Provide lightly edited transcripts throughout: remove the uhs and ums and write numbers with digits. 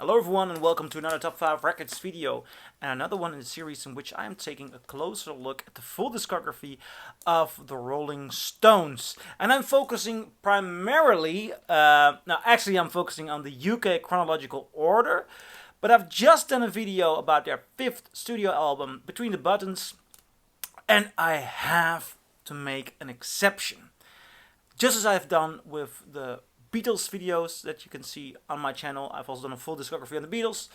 Hello everyone and welcome to another Top 5 Records video and another one in the series in which I am taking a closer look at the full discography of the Rolling Stones. And I'm focusing primarily, I'm focusing on the UK chronological order, but I've just done a video about their 5th studio album, Between the Buttons, and I have to make an exception. Just as I've done with the Beatles videos that you can see on my channel. I've also done a full discography on the Beatles.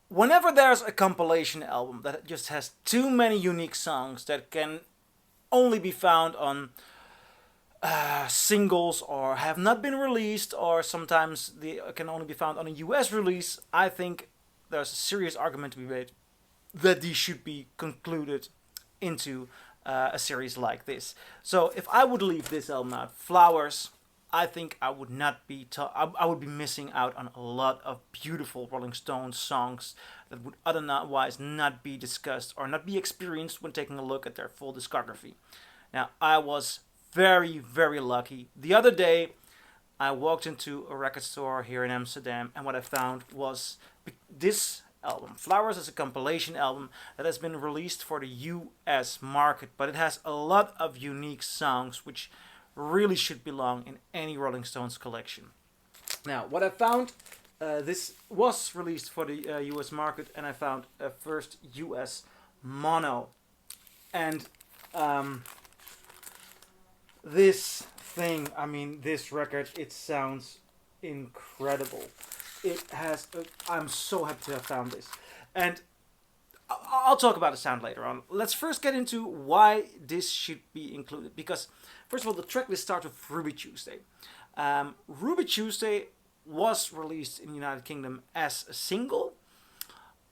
Whenever there's a compilation album that just has too many unique songs that can only be found on singles or have not been released, or sometimes they can only be found on a US release, I think there's a serious argument to be made that these should be concluded into a series like this. So if I would leave this album out, Flowers, I think I would not be I would be missing out on a lot of beautiful Rolling Stones songs that would otherwise not be discussed or not be experienced when taking a look at their full discography. Now, I was very, very lucky. The other day, I walked into a record store here in Amsterdam, and what I found was this album. Flowers is a compilation album that has been released for the US market, but it has a lot of unique songs which really should belong in any Rolling Stones collection. Now, what I found, this was released for the US market, and I found a first US mono. And this record, it sounds incredible. It has, I'm so happy to have found this. And I'll talk about the sound later on. Let's first get into why this should be included. Because, first of all, the track list starts with Ruby Tuesday. Ruby Tuesday was released in the United Kingdom as a single,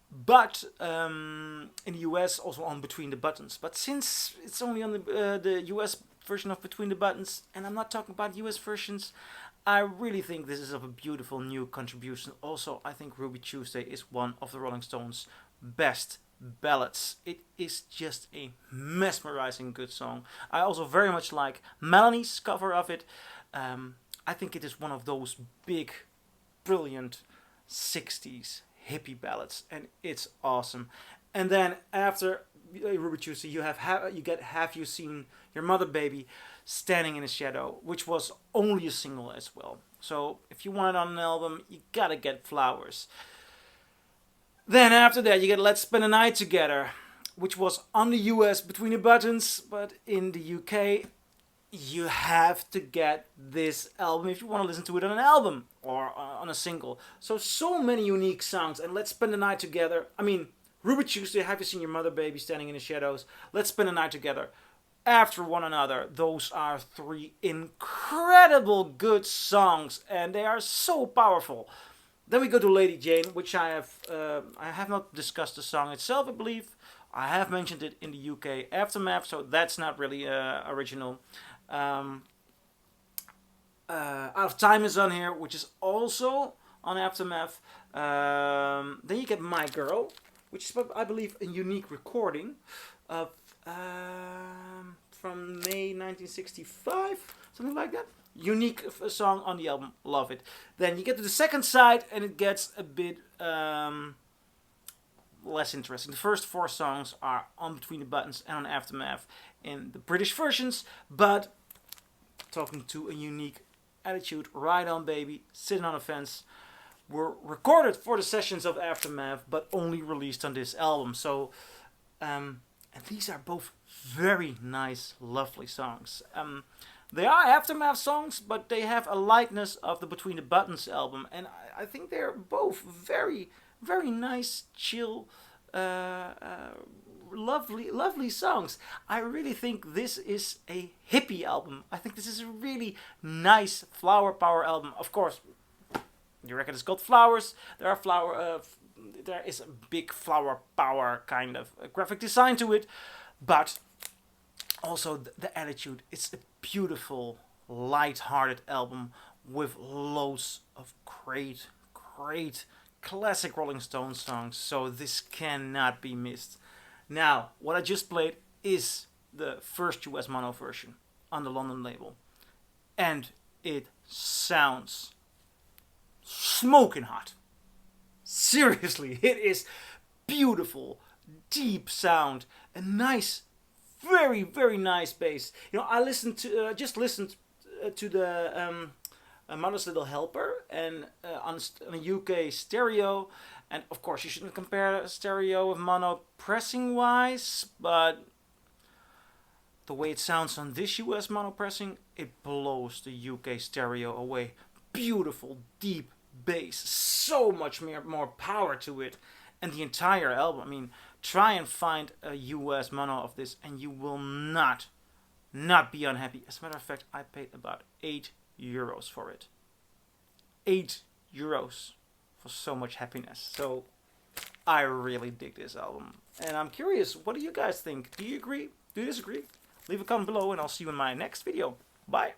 but in the US also on Between the Buttons. But since it's only on the US version of Between the Buttons, and I'm not talking about US versions, I really think this is of a beautiful new contribution. Also, I think Ruby Tuesday is one of the Rolling Stones' best ballads. It is just a mesmerizing good song. I also very much like Melanie's cover of it. I think it is one of those big, brilliant 60s hippie ballads, and it's awesome. And then after Ruby Tuesday, you get Have You Seen Your Mother, Baby, Standing in a Shadow, which was only a single as well. So if you want it on an album, you gotta get Flowers. Then after that, you get Let's Spend a Night Together, which was on the US Between the Buttons, but in the UK, you have to get this album if you want to listen to it on an album or on a single. So many unique songs, and Let's Spend the Night Together. I mean, Ruby Tuesday, Have You Seen Your Mother, Baby, Standing in the Shadows, Let's Spend a Night Together. After one another, those are 3 incredible good songs, and they are so powerful. Then we go to Lady Jane, which I have not discussed the song itself, I believe. I have mentioned it in the UK Aftermath, so that's not really original. Out of Time is on here, which is also on Aftermath. Then you get My Girl, which is, I believe, a unique recording of from May 1965, something like that. Unique song on the album, love it. Then you get to the second side, and it gets a bit less interesting. The first 4 songs are on Between the Buttons and on Aftermath in the British versions, but talking to a unique attitude, Ride On Baby, Sitting on a Fence, were recorded for the sessions of Aftermath, but only released on this album. So, and these are both very nice, lovely songs. They are Aftermath songs, but they have a likeness of the Between the Buttons album, and I think they're both very, very nice, chill, lovely songs. I really think this is a hippie album. I think this is a really nice flower power album. Of course, the record is called Flowers. There is a big flower power kind of graphic design to it, but also the attitude. It's a beautiful, light-hearted album with loads of great classic Rolling Stones songs, so this cannot be missed. Now, what I just played is the first US mono version on the London label, and it sounds smoking hot. Seriously, it is beautiful, deep sound, a nice, very, very nice bass. You know, I listened to just listened to the Mother's Little Helper and on a UK stereo, and of course you shouldn't compare stereo with mono pressing wise, but the way it sounds on this US mono pressing, it blows the UK stereo away. Beautiful, deep bass, so much more power to it, and the entire album. I mean, try and find a US mono of this, and you will not be unhappy. As a matter of fact, I paid about €8 for it. €8 for so much happiness. So I really dig this album, and I'm curious, what do you guys think? Do you agree? Do you disagree? Leave a comment below, and I'll see you in my next video. Bye.